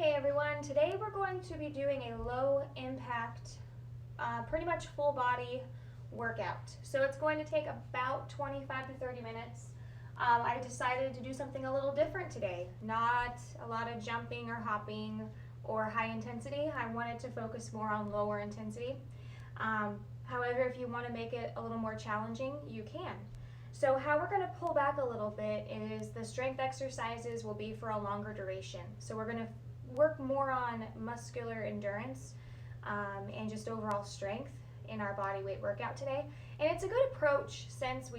Hey everyone, today we're going to be doing a low impact, pretty much full body workout. So it's going to take about 25 to 30 minutes. I decided to do something a little different today. Not a lot of jumping or hopping or high intensity. I wanted to focus more on lower intensity. However, if you want to make it a little more challenging, you can. So how we're going to pull back a little bit is the strength exercises will be for a longer duration. So we're going to work more on muscular endurance and just overall strength in our body weight workout today. And it's a good approach since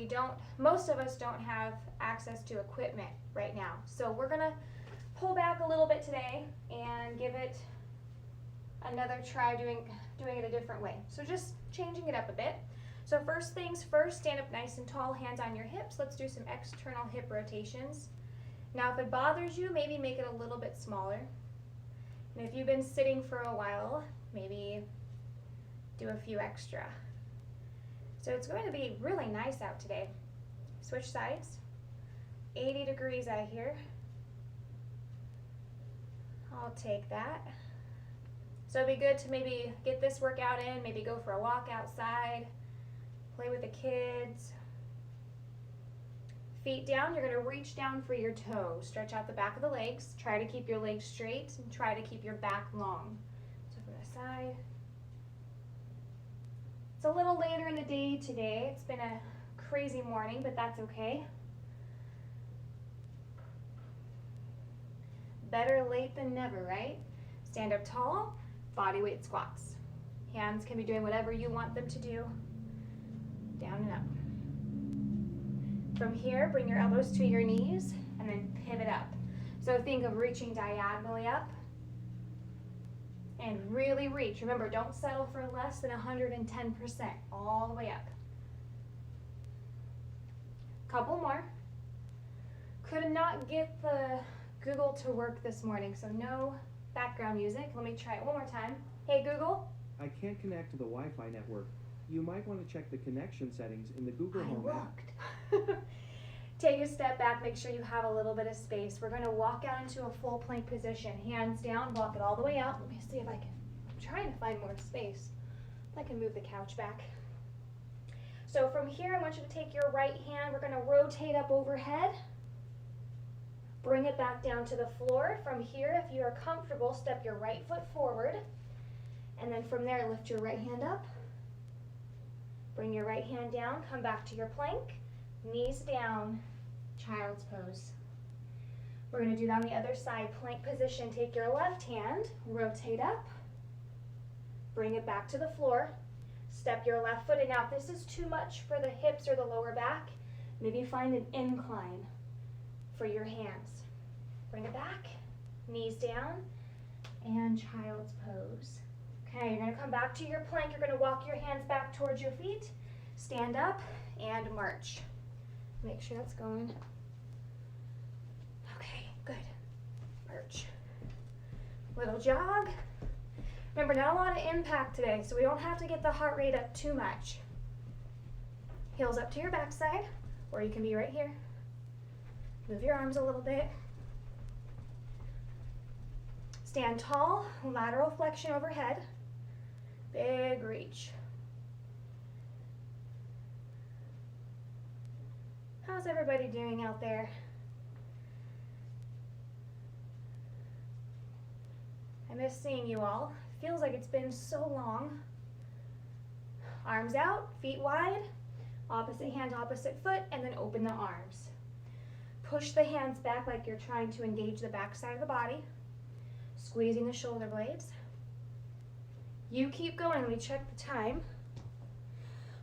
most of us don't have access to equipment right now. So we're going to pull back a little bit today and give it another try doing it a different way. So just changing it up a bit. So first things first, stand up nice and tall, hands on your hips. Let's do some external hip rotations. Now if it bothers you, maybe make it a little bit smaller. And if you've been sitting for a while, maybe do a few extra. So it's going to be really nice out today. Switch sides. 80 degrees out here. I'll take that. So it'd be good to maybe get this workout in, maybe go for a walk outside, play with the kids. Feet down, you're going to reach down for your toes. Stretch out the back of the legs. Try to keep your legs straight and try to keep your back long. So from the side. It's a little later in the day today. It's been a crazy morning, but that's okay. Better late than never, right? Stand up tall, body weight squats. Hands can be doing whatever you want them to do. Down and up. From here, bring your elbows to your knees and then pivot up. So think of reaching diagonally up and really reach. Remember, don't settle for less than 110%, all the way up. Couple more. Could not get the Google to work this morning, so no background music. Let me try it one more time. Hey Google. I can't connect to the Wi-Fi network. You might want to check the connection settings in the Google Home app. Take a step back, make sure you have a little bit of space. We're going to walk out into a full plank position. Hands down, walk it all the way out. Let me see if I can, I'm trying to find more space. I can move the couch back. So from here, I want you to take your right hand. We're going to rotate up overhead. Bring it back down to the floor. From here, if you are comfortable, step your right foot forward. And then from there, lift your right hand up. Bring your right hand down, come back to your plank, knees down, child's pose. We're going to do that on the other side, plank position. Take your left hand, rotate up, bring it back to the floor, step your left foot in. Now if this is too much for the hips or the lower back, maybe find an incline for your hands. Bring it back, knees down, and child's pose. Okay, you're going to come back to your plank. You're going to walk your hands back towards your feet. Stand up and march. Make sure that's going. Okay, good. March. Little jog. Remember, not a lot of impact today, so we don't have to get the heart rate up too much. Heels up to your backside, or you can be right here. Move your arms a little bit. Stand tall, lateral flexion overhead. Big reach. How's everybody doing out there? I miss seeing you all. Feels like it's been so long. Arms out, feet wide, opposite hand, opposite foot, and then open the arms. Push the hands back like you're trying to engage the back side of the body, squeezing the shoulder blades. You keep going. Let me check the time.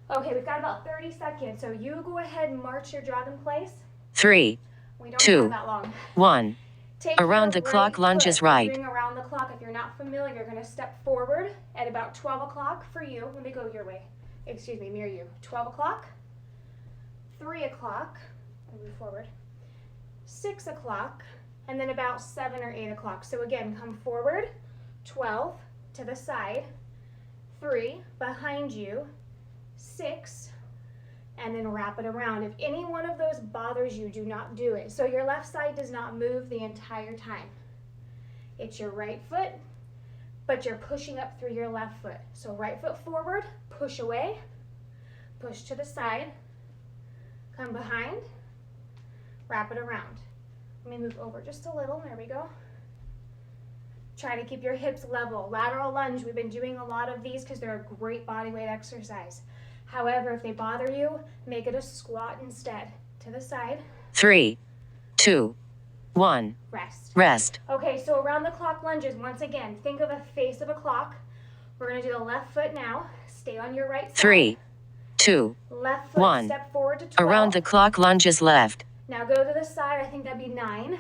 Okay, we've got about 30 seconds. So you go ahead and march your jog in place. 3, We don't 2, have that long. 1. Take Around your the clock, lunges foot. We're right. doing around the clock. If you're not familiar, you're going to step forward at about 12 o'clock for you. Let me go your way. Excuse me, near you. 12 o'clock, 3 o'clock, move forward, 6 o'clock, and then about 7 or 8 o'clock. So again, come forward, 12, to the side, 3, behind you, 6, and then wrap it around. If any one of those bothers you, do not do it. So your left side does not move the entire time. It's your right foot, but you're pushing up through your left foot. So right foot forward, push away, push to the side, come behind, wrap it around. Let me move over just a little, there we go. Try to keep your hips level. Lateral lunge, we've been doing a lot of these because they're a great body weight exercise. However, if they bother you, make it a squat instead. To the side. 3, 2, 1. Rest. Rest. Okay, so around the clock lunges, once again, think of the face of a clock. We're gonna do the left foot now. Stay on your right side. 3, 2, Left foot, 1. step forward to 12. Around the clock lunges left. Now go to the side, I think that'd be 9.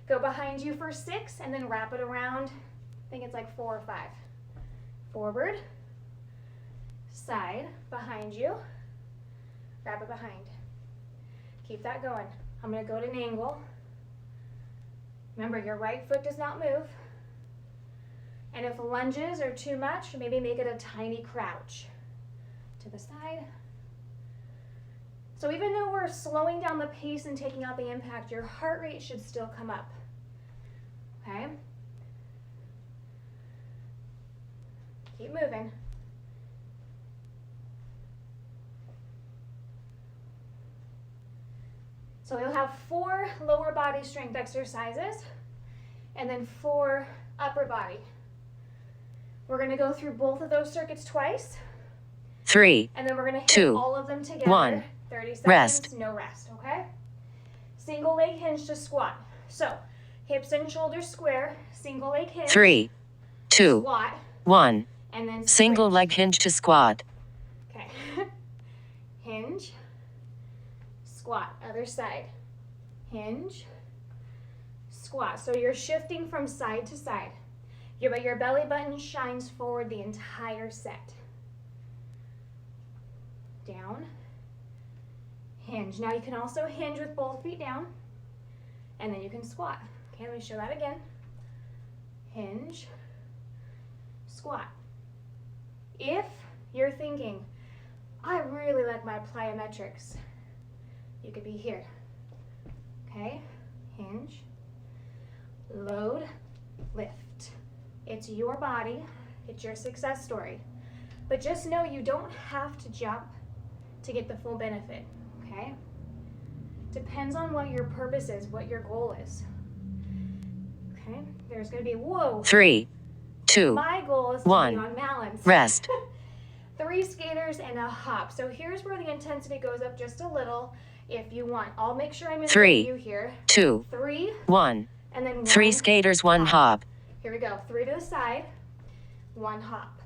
Go behind you for 6, and then wrap it around. I think it's like 4 or 5. Forward, side, behind you, wrap it behind. Keep that going. I'm gonna go to an angle. Remember, your right foot does not move. And if lunges are too much, maybe make it a tiny crouch. To the side. So even though we're slowing down the pace and taking out the impact, your heart rate should still come up. Okay? Keep moving. So you'll have 4 lower body strength exercises and then 4 upper body. We're going to go through both of those circuits twice. 3, And then we're going to hit 2, all of them together. 1. 30 seconds, Rest. no rest, okay? Single leg hinge to squat. So, hips and shoulders square, single leg hinge. 3, 2, Squat, 1. and then Single switch. leg hinge to squat. Okay. Hinge, squat, other side. Hinge, squat. So you're shifting from side to side. But your belly button shines forward the entire set. Down, hinge. Now you can also hinge with both feet down, and then you can squat. Okay, let me show that again. Hinge, squat. If you're thinking, I really like my plyometrics, you could be here. Okay, hinge, load, lift. It's your body, it's your success story. But just know you don't have to jump to get the full benefit, okay? Depends on what your purpose is, what your goal is. Okay, there's gonna be, whoa. 3, 2, My goal is to 1. be on balance. Rest. 3 skaters and a hop. So here's where the intensity goes up just a little if you want. I'll make sure I'm in the 3, view here. 2, 3, 1. and then 1. 3 skaters, 1 hop. Here we go. 3 to the side, 1 hop.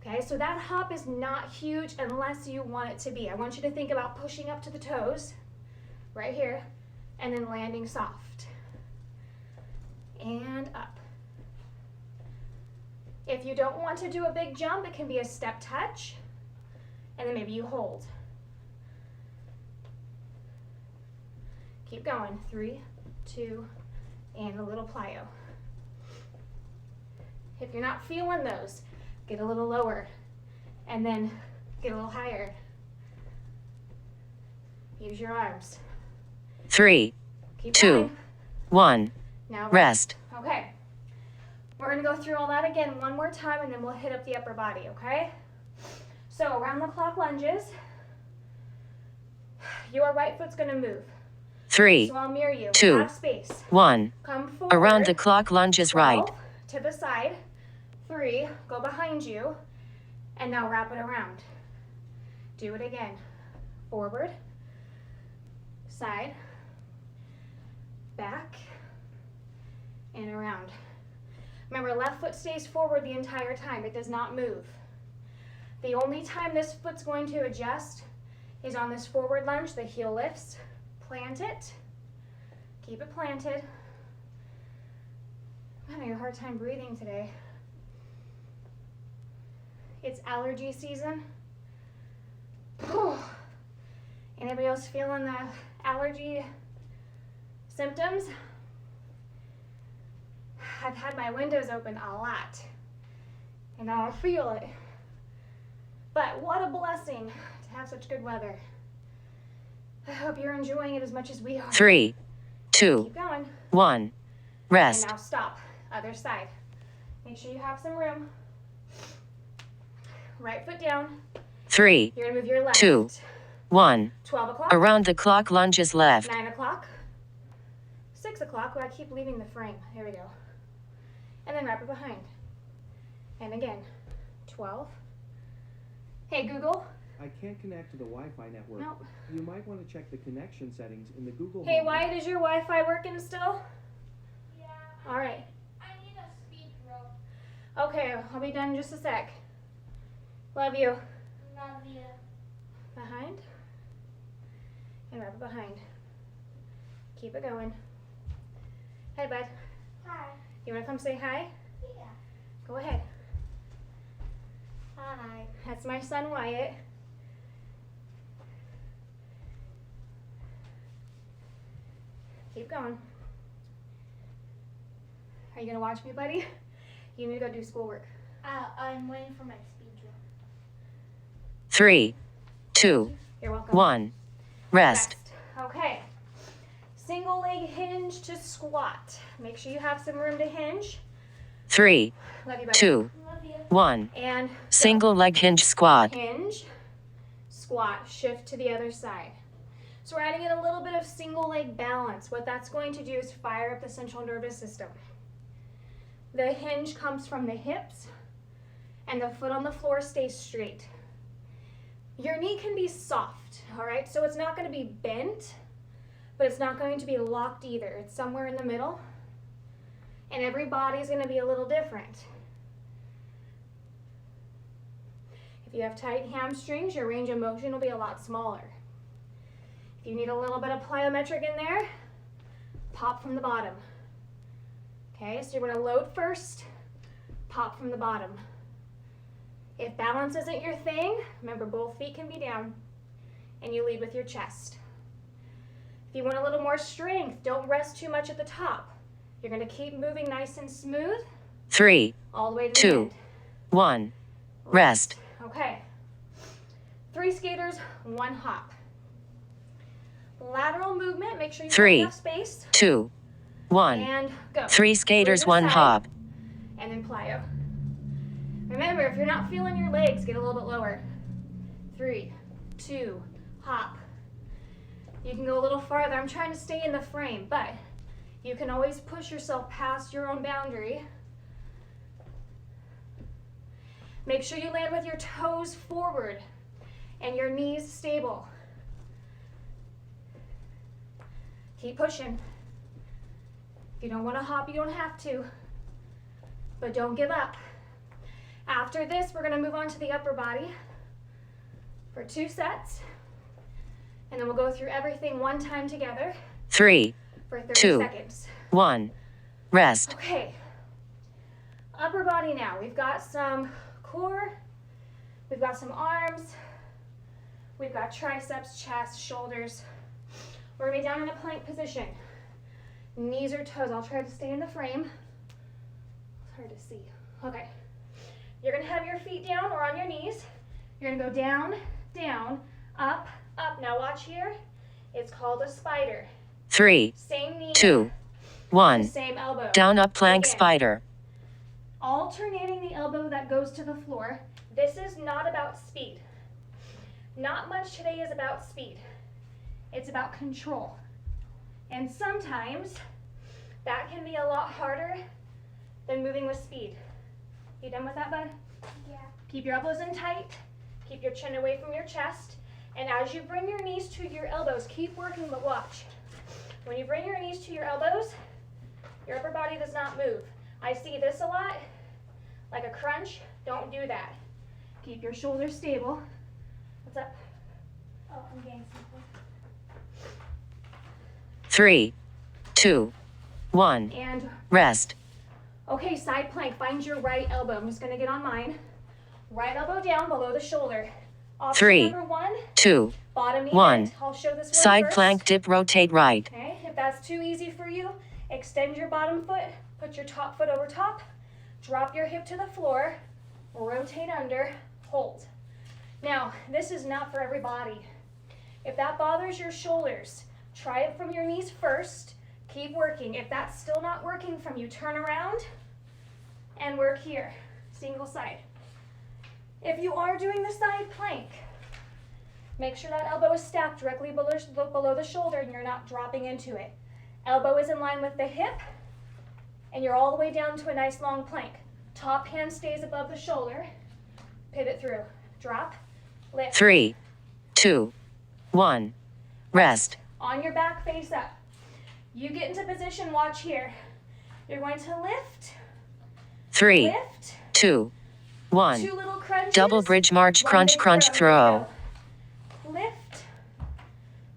Okay, so that hop is not huge unless you want it to be. I want you to think about pushing up to the toes, right here, and then landing soft. And up. If you don't want to do a big jump, it can be a step touch, and then maybe you hold. Keep going. 3, 2, and a little plyo. If you're not feeling those, get a little lower, and then get a little higher. Use your arms. 3, Keep 2, going. 1. Now Rest. Okay. We're going to go through all that again one more time, and then we'll hit up the upper body, okay? So around the clock lunges. Your right foot's going to move. 3, So I'll mirror you. 2, Have space. 1. Come forward. Around the clock lunges right. 12, to the side. 3, go behind you, and now wrap it around. Do it again. Forward, side, back, and around. Remember, left foot stays forward the entire time. It does not move. The only time this foot's going to adjust is on this forward lunge. The heel lifts. Plant it. Keep it planted. I'm having a hard time breathing today. It's allergy season. Anybody else feeling the allergy symptoms? I've had my windows open a lot, and I feel it. But what a blessing to have such good weather. I hope you're enjoying it as much as we are. 3, 2, Keep going. 1. Rest. And now stop. Other side. Make sure you have some room. Right foot down. 3, You're gonna move your left. 2, 1. 12 o'clock. Around the clock lunges left. 9 o'clock. 6 o'clock. I keep leaving the frame. Here we go. And then wrap it behind. And again. 12. Hey, Google. I can't connect to the Wi-Fi network. Nope. You might want to check the connection settings in the Google Hey, Home. Wyatt, is your Wi-Fi working still? Yeah. All right. I need a speed rope. Okay, I'll be done in just a sec. Love you. Love you. Behind. And wrap it behind. Keep it going. Hey, bud. Hi. You want to come say hi? Yeah. Go ahead. Hi. That's my son, Wyatt. Keep going. Are you going to watch me, buddy? You need to go do schoolwork. I'm waiting for my speed rope. 3, 2, You're welcome. 1. Rest. Okay. Single leg hinge to squat. Make sure you have some room to hinge. 3, Love you, buddy. 2, Love you. 1. And go. Single leg hinge squat. Hinge, squat, shift to the other side. So we're adding in a little bit of single leg balance. What that's going to do is fire up the central nervous system. The hinge comes from the hips and the foot on the floor stays straight. Your knee can be soft, all right? So it's not going to be bent, but it's not going to be locked either. It's somewhere in the middle. And every body is going to be a little different. If you have tight hamstrings, your range of motion will be a lot smaller. If you need a little bit of plyometric in there, pop from the bottom. Okay, so you're going to load first, pop from the bottom. If balance isn't your thing, remember both feet can be down, and you lead with your chest. If you want a little more strength, don't rest too much at the top. You're going to keep moving nice and smooth 3, all the way to the 2, end. 1. Rest. Okay. 3 skaters, 1 hop. Lateral movement, make sure you have 3, enough space. 2, 1. And go. 3 skaters, Move 1 aside, hop. And then plyo. Remember, if you're not feeling your legs, get a little bit lower. 3, 2, hop. You can go a little farther. I'm trying to stay in the frame, but you can always push yourself past your own boundary. Make sure you land with your toes forward and your knees stable. Keep pushing. If you don't want to hop, you don't have to, but don't give up. After this, we're going to move on to the upper body for 2 sets, and then we'll go through everything one time together 3, for 30 2, seconds. 1. Rest. Okay, upper body now. We've got some core, we've got some arms, we've got triceps, chest, shoulders. We're going to be down in a plank position. Knees or toes. I'll try to stay in the frame. It's hard to see. Okay. You're going to have your feet down or on your knees. You're going to go down, down, up, up. Now watch here. It's called a spider. 3, Same knee, 2, 1. same elbow. Down up plank Again. spider. Alternating the elbow that goes to the floor. This is not about speed. Not much today is about speed. It's about control. And sometimes that can be a lot harder than moving with speed. You done with that, bud? Yeah. Keep your elbows in tight. Keep your chin away from your chest. And as you bring your knees to your elbows, keep working, but watch. When you bring your knees to your elbows, your upper body does not move. I see this a lot, like a crunch. Don't do that. Keep your shoulders stable. What's up? Oh, I'm getting something. 3, 2, 1. And Rest. okay, side plank. Find your right elbow. I'm just gonna get on mine. Right elbow down below the shoulder. Option 3, number 1, 2, bottom knee 1. bend. I'll show this one Side first. plank dip rotate right. Okay, if that's too easy for you, extend your bottom foot, put your top foot over top, drop your hip to the floor, rotate under, hold. Now, this is not for everybody. If that bothers your shoulders, try it from your knees first. Keep working. If that's still not working from you, turn around and work here, single side. If you are doing the side plank, make sure that elbow is stacked directly below the shoulder and you're not dropping into it. Elbow is in line with the hip and you're all the way down to a nice long plank. Top hand stays above the shoulder. Pivot through. Drop. Lift. 3, 2, 1. Rest. On your back, face up. You get into position, watch here. You're going to lift. 3, Lift. 2, 1. Two little crunches. Double bridge march, One crunch, big crunch, throw. Lift.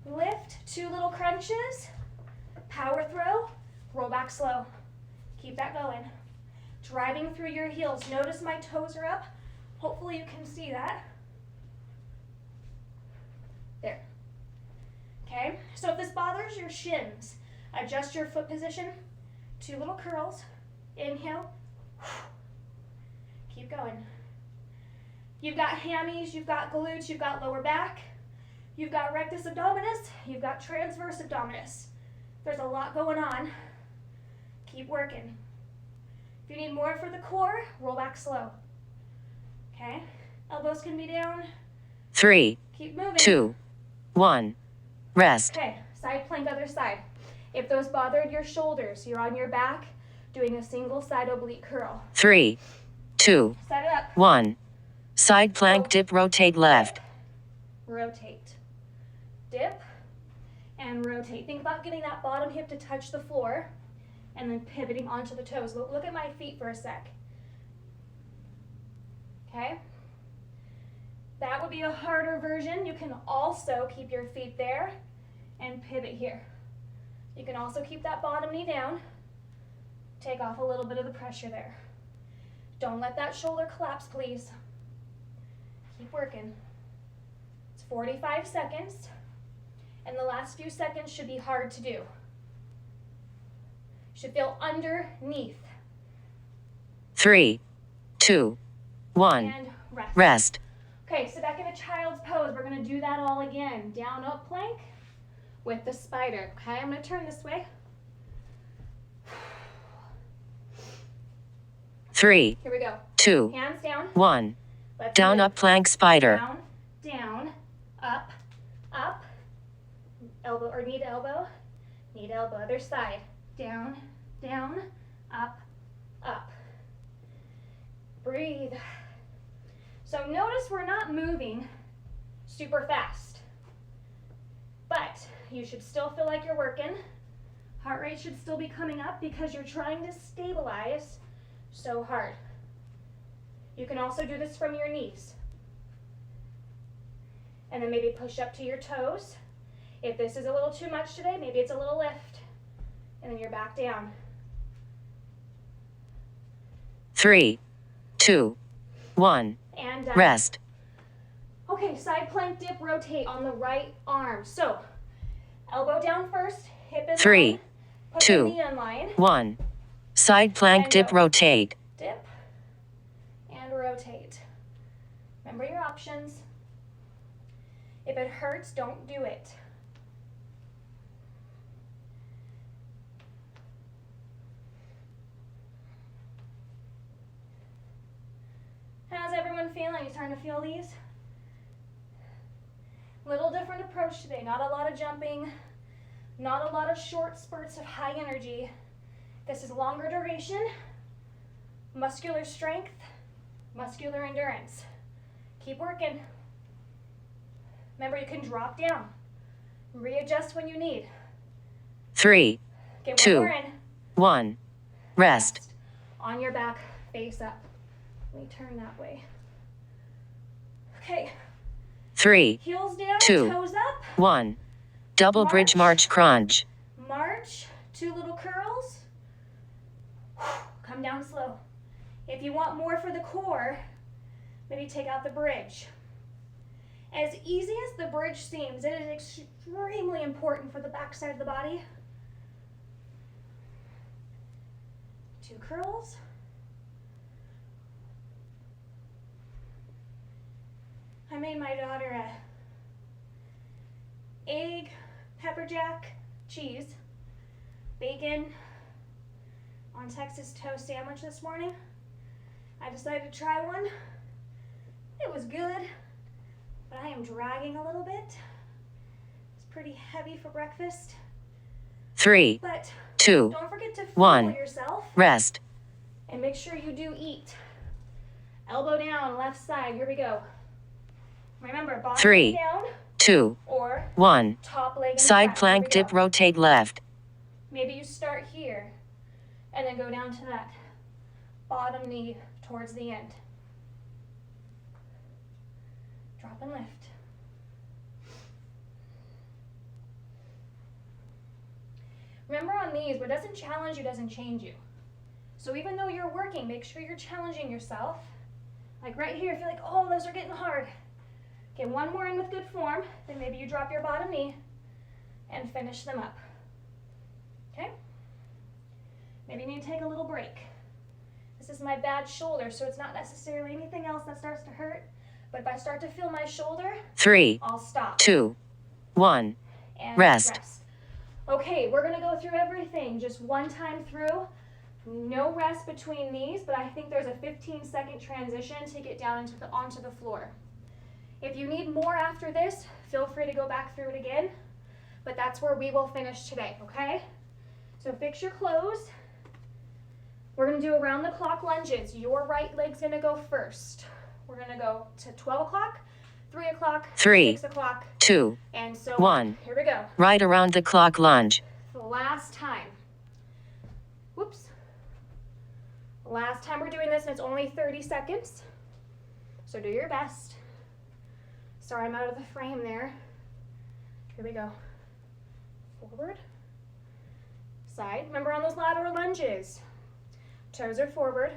Lift. Two little crunches. Power throw. Roll back slow. Keep that going. Driving through your heels. Notice my toes are up. Hopefully you can see that. There. Okay, so if this bothers your shins, adjust your foot position. Two little curls. Inhale. Keep going. You've got hammies, you've got glutes, you've got lower back, you've got rectus abdominis, you've got transverse abdominis. There's a lot going on. Keep working. If you need more for the core, roll back slow. Okay, elbows can be down. 3, Keep moving. 2, 1. Rest. Okay, side plank, other side. If those bothered your shoulders, you're on your back doing a single side oblique curl. 3, 2, Set it up. 1. Side plank, dip, rotate left. Rotate. Dip and rotate. Think about getting that bottom hip to touch the floor and then pivoting onto the toes. Look at my feet for a sec. Okay? That would be a harder version. You can also keep your feet there and pivot here. You can also keep that bottom knee down. Take off a little bit of the pressure there. Don't let that shoulder collapse, please. Keep working. It's 45 seconds, and the last few seconds should be hard to do. Should feel underneath. 3, 2, 1. And rest. Rest. Okay, sit back in a child's pose. We're gonna do that all again. Down, up plank with the spider. Okay, I'm gonna turn this way. 3, Here we go. 2, Hands down. 1. Let's Down, do it. up plank, spider. Down, down, up, up. Elbow or knee to elbow. Knee to elbow. Other side. Down, down, up, up. Breathe. So notice we're not moving super fast, but you should still feel like you're working. Heart rate should still be coming up because you're trying to stabilize so hard. You can also do this from your knees. And then maybe push up to your toes. If this is a little too much today, maybe it's a little lift. And then you're back down. 3, 2, 1. And Rest. Okay, side plank dip, rotate on the right arm. So, elbow down first, hip is 3, line, put 2, the knee in line, 1. Side plank, And dip, go. rotate. dip, and rotate. Remember your options. If it hurts, don't do it. How's everyone feeling? You starting to feel these? Little different approach today. Not a lot of jumping, not a lot of short spurts of high energy. This is longer duration, muscular strength, muscular endurance. Keep working. Remember, you can drop down. Readjust when you need. 3, Get 2, one more in. 1. Rest. On your back, face up. Let me turn that way. Okay, 3, heels down, 2, toes up. 1. Double bridge march, crunch. March, two little curls. Come down slow. If you want more for the core, maybe take out the bridge. As easy as the bridge seems, it is extremely important for the back side of the body. Two curls. I made my daughter a egg, pepper jack, cheese, bacon on Texas toast sandwich this morning. I decided to try one. It was good, but I am dragging a little bit. It's pretty heavy for breakfast. 3, But 2, don't forget to fuel 1. yourself Rest. and make sure you do eat. Elbow down, left side. Here we go. Remember, bottom 3, leg down 2, or 1. top leg in Side front. plank Here we dip, go. rotate left. Maybe you start here and then go down to that bottom knee towards the end. Drop and lift. Remember on these, what doesn't challenge you doesn't change you. So even though you're working, make sure you're challenging yourself. Like right here, if you're like, oh, those are getting hard. Okay, one more in with good form, then maybe you drop your bottom knee and finish them up. Okay? Maybe you need to take a little break. This is my bad shoulder, so it's not necessarily anything else that starts to hurt. But if I start to feel my shoulder, 3, I'll stop. 2, 1. And Rest. Okay, we're gonna go through everything just one time through. No rest between these, but I think there's a 15-second transition to get down onto the floor. If you need more after this, feel free to go back through it again, but that's where we will finish today, okay? So fix your clothes. We're gonna do around the clock lunges. Your right leg's gonna go first. We're gonna go to 12 o'clock, 3 o'clock, 3, 6 o'clock, 2, and so 1. Here we go. Right around the clock lunge. The last time. Whoops. Last time we're doing this, and it's only 30 seconds. So do your best. Sorry, I'm out of the frame there. Here we go. Forward. Side. Remember on those lateral lunges. Toes are forward,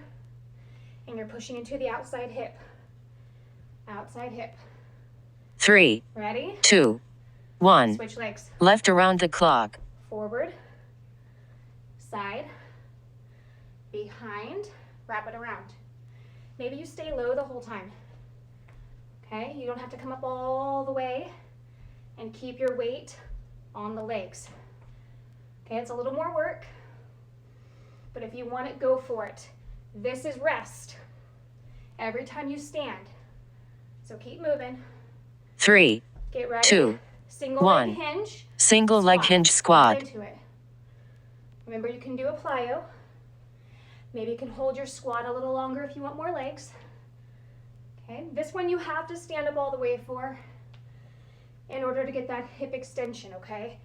and you're pushing into the outside hip. Outside hip. 3, Ready? 2, 1. Switch legs. Left around the clock. Forward, side, behind, wrap it around. Maybe you stay low the whole time. Okay, you don't have to come up all the way, and keep your weight on the legs. Okay, it's a little more work, but if you want it, go for it. This is rest every time you stand. So keep moving. 3, Get ready. 2, Single 1. leg hinge. Single leg hinge squat. Into it. Remember, you can do a plyo. Maybe you can hold your squat a little longer if you want more legs. Okay, this one you have to stand up all the way for in order to get that hip extension, okay?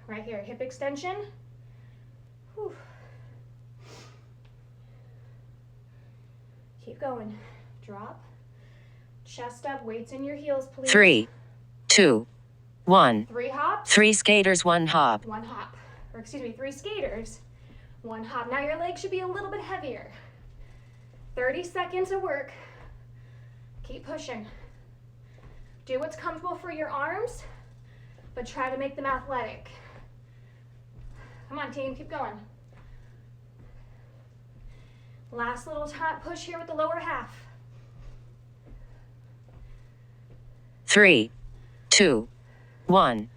Right here, hip extension. Whew. Keep going. Drop. Chest up, weights in your heels, please. 3, 2, 1. 3 hops. 3 skaters, 1 hop. 1 hop. Or excuse me, 3 skaters, 1 hop. Now your legs should be a little bit heavier. 30 seconds of work. Keep pushing. Do what's comfortable for your arms, but try to make them athletic. Come on, team, keep going. Last little push here with the lower half. 3, 2, 1.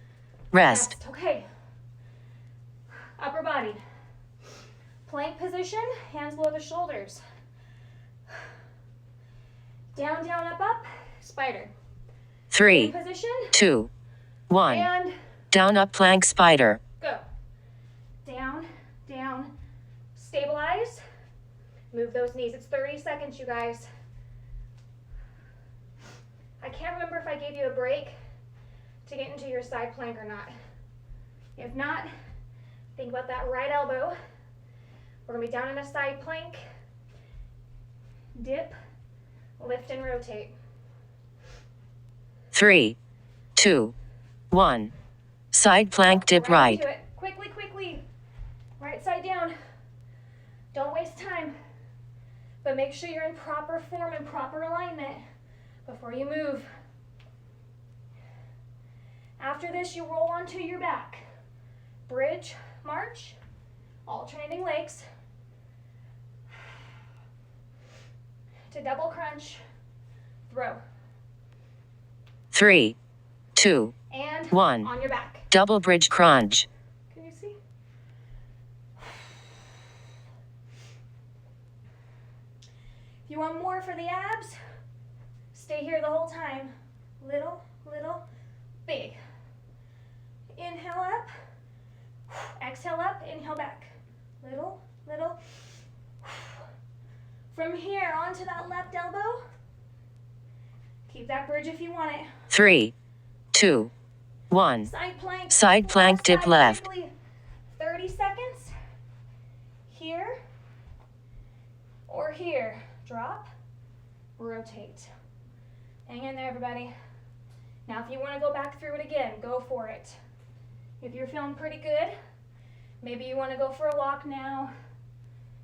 Rest. Okay. Upper body. Plank position, hands below the shoulders. Down, down, up, up. Spider. 3, Same position. 2, 1. And Down, up, plank, spider. go. Down, down. Stabilize. Move those knees. It's 30 seconds, you guys. I can't remember if I gave you a break to get into your side plank or not. If not, think about that right elbow. We're gonna be down in a side plank. Dip, lift and rotate. 3, 2, 1. Side plank, dip right. Into it. Quickly, quickly. Right side down. Don't waste time. But make sure you're in proper form and proper alignment before you move. After this, you roll onto your back. Bridge, march, alternating legs. To double crunch, throw. 3, 2, And 1. on your back. Double bridge crunch. Can you see? you want more for the abs, stay here the whole time. Little, little, big. Inhale up, exhale up, inhale back. Little, little. From here onto that left elbow. Keep that bridge if you want it. 3, 2, 1. Side plank. Side plank, dip side left. quickly. 30 seconds. Here or here. Drop, rotate. Hang in there, everybody. Now, if you want to go back through it again, go for it. If you're feeling pretty good, maybe you want to go for a walk now,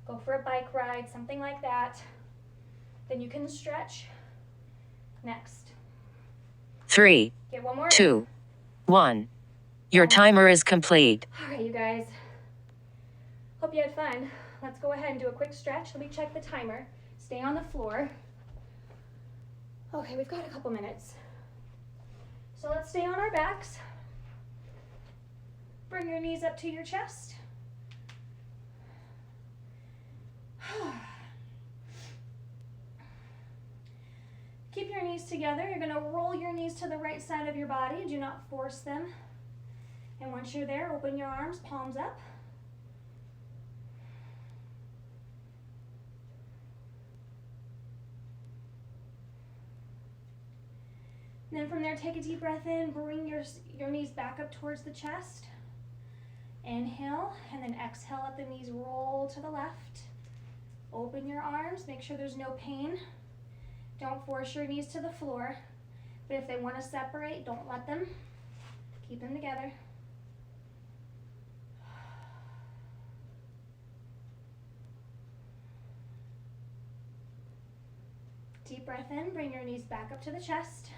go for a bike ride, something like that. Then you can stretch. Next. 3, Get one more. 2, 1. Your timer is complete. All right, you guys. Hope you had fun. Let's go ahead and do a quick stretch. Let me check the timer. Stay on the floor. Okay, we've got a couple minutes. So let's stay on our backs. Bring your knees up to your chest. Keep your knees together. You're going to roll your knees to the right side of your body. Do not force them. And once you're there, open your arms, palms up. And then from there, take a deep breath in. Bring your knees back up towards the chest. Inhale, and then exhale, let the knees roll to the left. Open your arms, make sure there's no pain. Don't force your knees to the floor, but if they want to separate, don't let them. Keep them together. Deep breath in, bring your knees back up to the chest.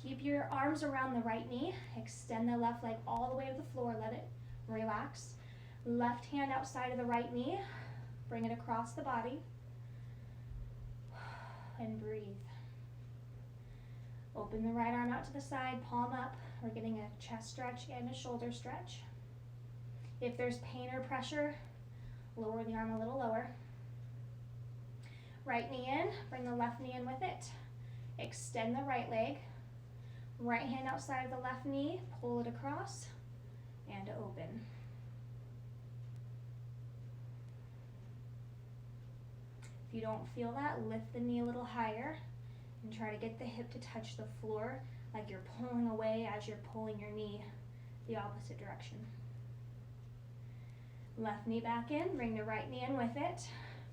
Keep your arms around the right knee. Extend the left leg all the way to the floor. Let it relax. Left hand outside of the right knee. Bring it across the body. And breathe. Open the right arm out to the side, palm up. We're getting a chest stretch and a shoulder stretch. If there's pain or pressure, lower the arm a little lower. Right knee in, bring the left knee in with it. Extend the right leg. Right hand outside of the left knee, pull it across, and open. If you don't feel that, lift the knee a little higher and try to get the hip to touch the floor like you're pulling away as you're pulling your knee the opposite direction. Left knee back in, bring the right knee in with it.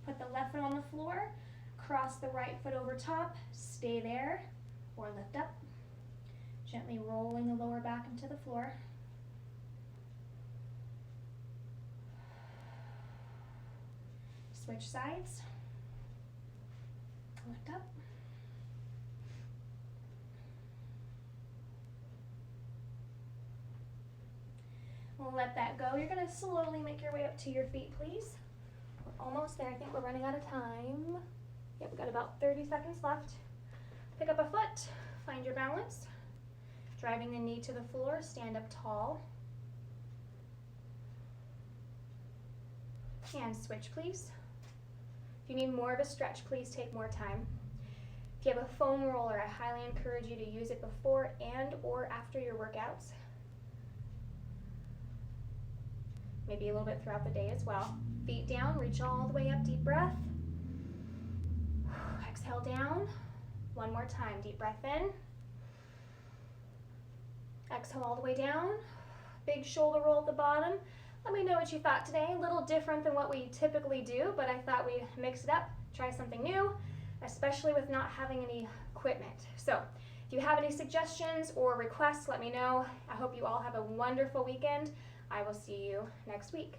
Put the left foot on the floor, cross the right foot over top, stay there, or lift up. Gently rolling the lower back into the floor. Switch sides. Lift up. We'll let that go. You're going to slowly make your way up to your feet, please. We're almost there. I think we're running out of time. Yep, we've got about 30 seconds left. Pick up a foot. Find your balance. Driving the knee to the floor, stand up tall. And switch, please. If you need more of a stretch, please take more time. If you have a foam roller, I highly encourage you to use it before and or after your workouts. Maybe a little bit throughout the day as well. Feet down, reach all the way up, deep breath. Exhale down. One more time, deep breath in. Exhale all the way down. Big shoulder roll at the bottom. Let me know what you thought today. A little different than what we typically do, but I thought we'd mix it up, try something new, especially with not having any equipment. So if you have any suggestions or requests, let me know. I hope you all have a wonderful weekend. I will see you next week.